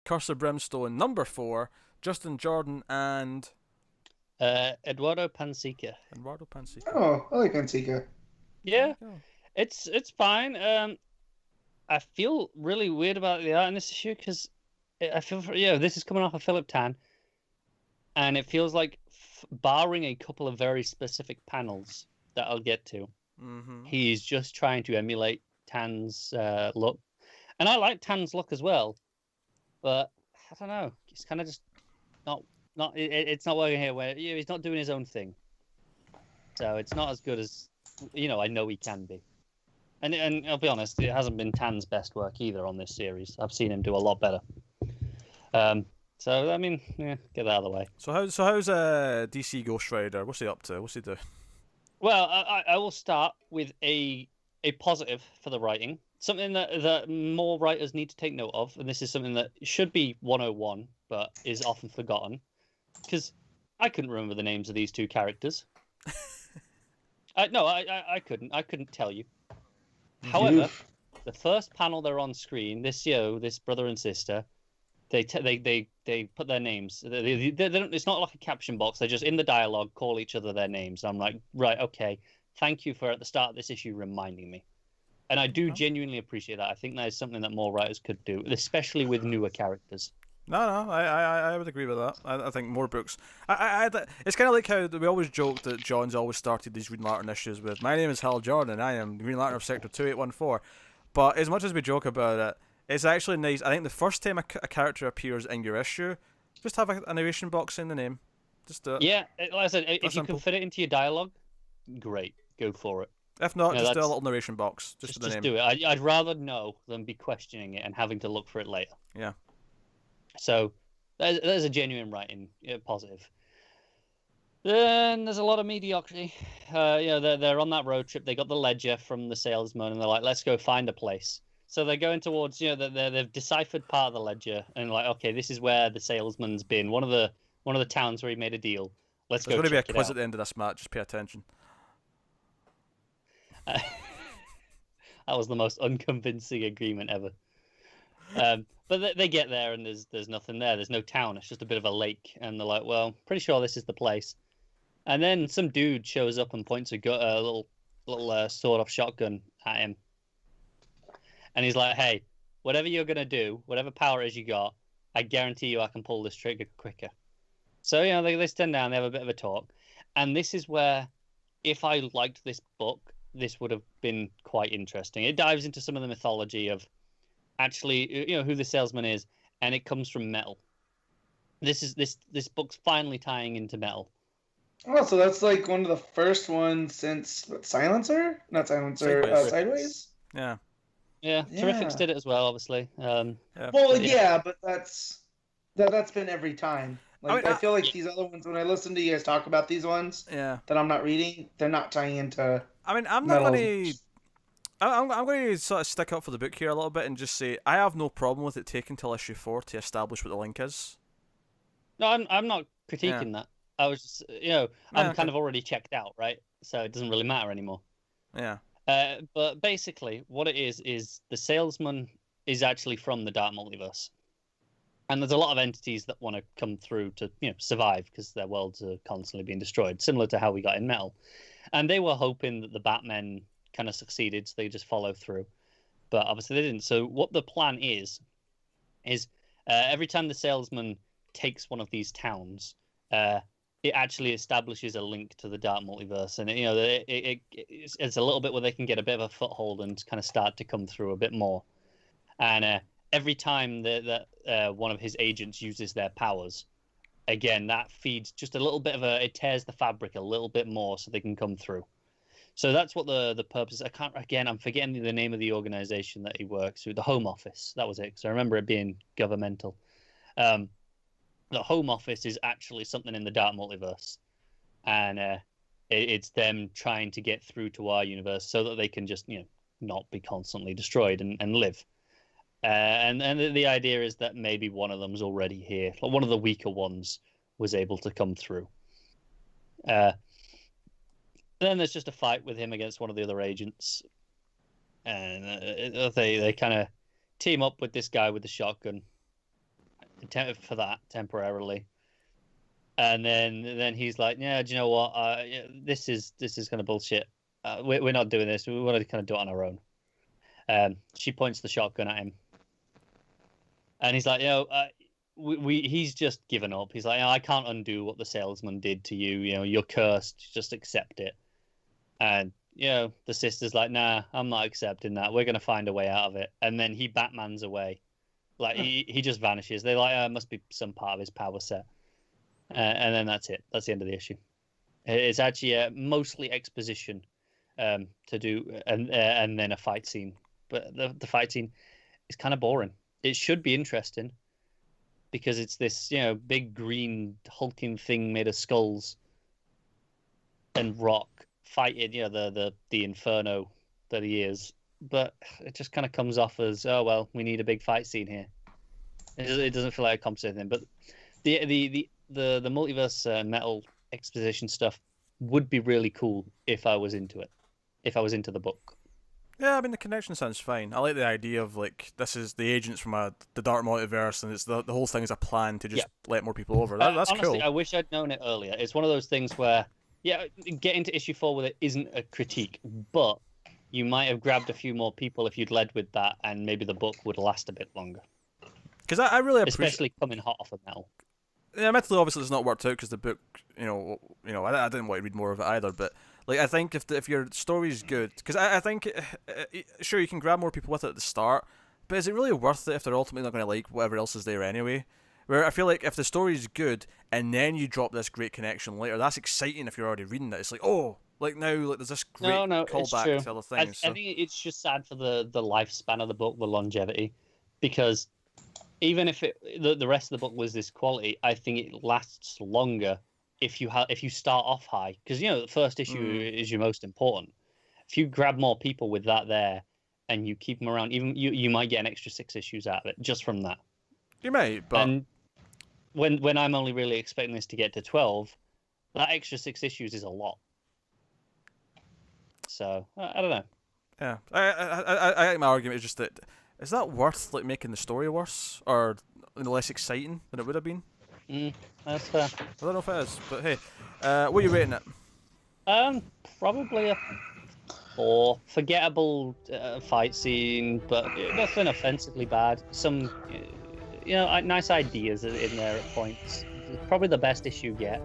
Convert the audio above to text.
Curse of Brimstone #4, Justin Jordan and Eduardo Pansica. Eduardo Pansica. Oh, I like Antica. There Yeah, you go. it's fine. I feel really weird about the art in this issue because I feel this is coming off of Philip Tan, and it feels like barring a couple of very specific panels that I'll get to, he's just trying to emulate Tan's look, and I like Tan's look as well, but I don't know, it's kind of just it's not working here where he's not doing his own thing, so it's not as good as I know he can be. And I'll be honest, it hasn't been Tan's best work either on this series. I've seen him do a lot better. So I mean, yeah, get that out of the way. So how's DC Ghost Rider? What's he up to? What's he do? Well, I will start with a positive for the writing, something that more writers need to take note of, and this is something that should be 101, but is often forgotten, because I couldn't remember the names of these two characters. No, I couldn't tell you. However, the first panel they're on screen, this brother and sister, they put their names. They don't, it's not like a caption box. They're just in the dialogue, call each other their names. I'm like, right, okay. Thank you for at the start of this issue reminding me. And I do genuinely appreciate that. I think that is something that more writers could do, especially with newer characters. No, I would agree with that. I think more books. It's kind of like how we always joke that John's always started these Green Lantern issues with, "My name is Hal Jordan, and I am Green Lantern of Sector 2814." But as much as we joke about it, it's actually nice. I think the first time a character appears in your issue, just have a narration box in the name. Just do it. Yeah, like I said, if simple. you can fit it into your dialogue, great, go for it. If not, just do a little narration box. Just the name. Do it. I'd rather know than be questioning it and having to look for it later. Yeah. So there's a genuine writing positive. Then there's a lot of mediocrity. They're on that road trip. They got the ledger from the salesman, and they're like, "Let's go find a place." So they're going towards, they've deciphered part of the ledger, and like, okay, this is where the salesman's been. One of the towns where he made a deal. Let's go. There's going to be a quiz out. at the end of this, Matt. Just pay attention. That was the most unconvincing agreement ever. But they get there and there's nothing there. There's no town. It's just a bit of a lake. And they're like, well, pretty sure this is the place. And then some dude shows up and points a little sawed-off shotgun at him. And he's like, hey, whatever you're going to do, whatever power it is you got, I guarantee you I can pull this trigger quicker. So, they stand down, they have a bit of a talk. And this is where, if I liked this book, this would have been quite interesting. It dives into some of the mythology of actually, who the salesman is, and it comes from metal. This book's finally tying into metal. Oh, so that's like one of the first ones since Silencer? Not Silencer, Sideways? Yeah. Yeah, Terrifics did it as well, obviously. But that's been every time. Like, I feel like these other ones, when I listen to you guys talk about these ones that I'm not reading, they're not tying into. I mean, I'm not going to. I'm going to sort of stick up for the book here a little bit and just say I have no problem with it taking till issue 4 to establish what the link is. No, I'm not critiquing that. I was just, I'm kind of already checked out, right? So it doesn't really matter anymore. Yeah. But basically, what it is the salesman is actually from the Dark Multiverse. And there's a lot of entities that want to come through to, survive because their worlds are constantly being destroyed, similar to how we got in Metal. And they were hoping that the Batmen kind of succeeded, so they just follow through. But obviously they didn't. So what the plan is every time the salesman takes one of these towns, it actually establishes a link to the Dark Multiverse. And, it's a little bit where they can get a bit of a foothold and kind of start to come through a bit more. And every time that one of his agents uses their powers, again, that feeds just a little bit of it tears the fabric a little bit more so they can come through. So that's what the purpose is. I'm forgetting the name of the organization that he works with, the Home Office. That was it, because I remember it being governmental. The Home Office is actually something in the Dark Multiverse. And it's them trying to get through to our universe so that they can just, not be constantly destroyed and live. And the idea is that maybe one of them's already here. Like one of the weaker ones was able to come through. Then there's just a fight with him against one of the other agents. And they kind of team up with this guy with the shotgun. for that temporarily. And then he's like, yeah, do you know what? This is kind of bullshit. We're not doing this. We want to kind of do it on our own. She points the shotgun at him, and he's like, he's just given up. He's like, I can't undo what the salesman did to you. You're cursed. Just accept it. And the sister's like, nah, I'm not accepting that. We're gonna find a way out of it. And then he Batmans away, like he just vanishes. They're like, it must be some part of his power set. And then that's it. That's the end of the issue. It's actually mostly exposition to do, and then a fight scene. But the fight scene is kind of boring. It should be interesting because it's this big green hulking thing made of skulls and rock fighting the inferno that he is. But it just kind of comes off as, oh well, we need a big fight scene here. It doesn't feel like a competent thing. But the multiverse metal exposition stuff would be really cool if I was into it. If I was into the book. Yeah, I mean the connection sounds fine. I like the idea of like this is the agents from the dark multiverse, and it's the whole thing is a plan to just let more people over. That's honestly, cool. I wish I'd known it earlier. It's one of those things where getting to issue 4 with it isn't a critique, but you might have grabbed a few more people if you'd led with that, and maybe the book would last a bit longer. Because I really appreciate, especially coming hot off of metal. Yeah, mentally, obviously, it's not worked out because the book, I didn't want to read more of it either. But like, I think if your story's good, because I think, sure, you can grab more people with it at the start, but is it really worth it if they're ultimately not going to like whatever else is there anyway? Where I feel like if the story's good and then you drop this great connection later, that's exciting if you're already reading it. It's like, oh, like now, like there's this great callback to other things. I think it's just sad for the lifespan of the book, the longevity, because even if the rest of the book was this quality, I think it lasts longer if you start off high, because the first issue is your most important. If you grab more people with that there, and you keep them around, even you might get an extra 6 issues out of it just from that. You may, but and when I'm only really expecting this to get to 12, that extra 6 issues is a lot. So I don't know. Yeah, I think my argument is just that. Is that worth like making the story worse or less exciting than it would have been? That's fair. I don't know if it is, but hey, what are you rating it? Probably a 4. Forgettable fight scene, but nothing offensively bad. Some, nice ideas in there at points. Probably the best issue yet.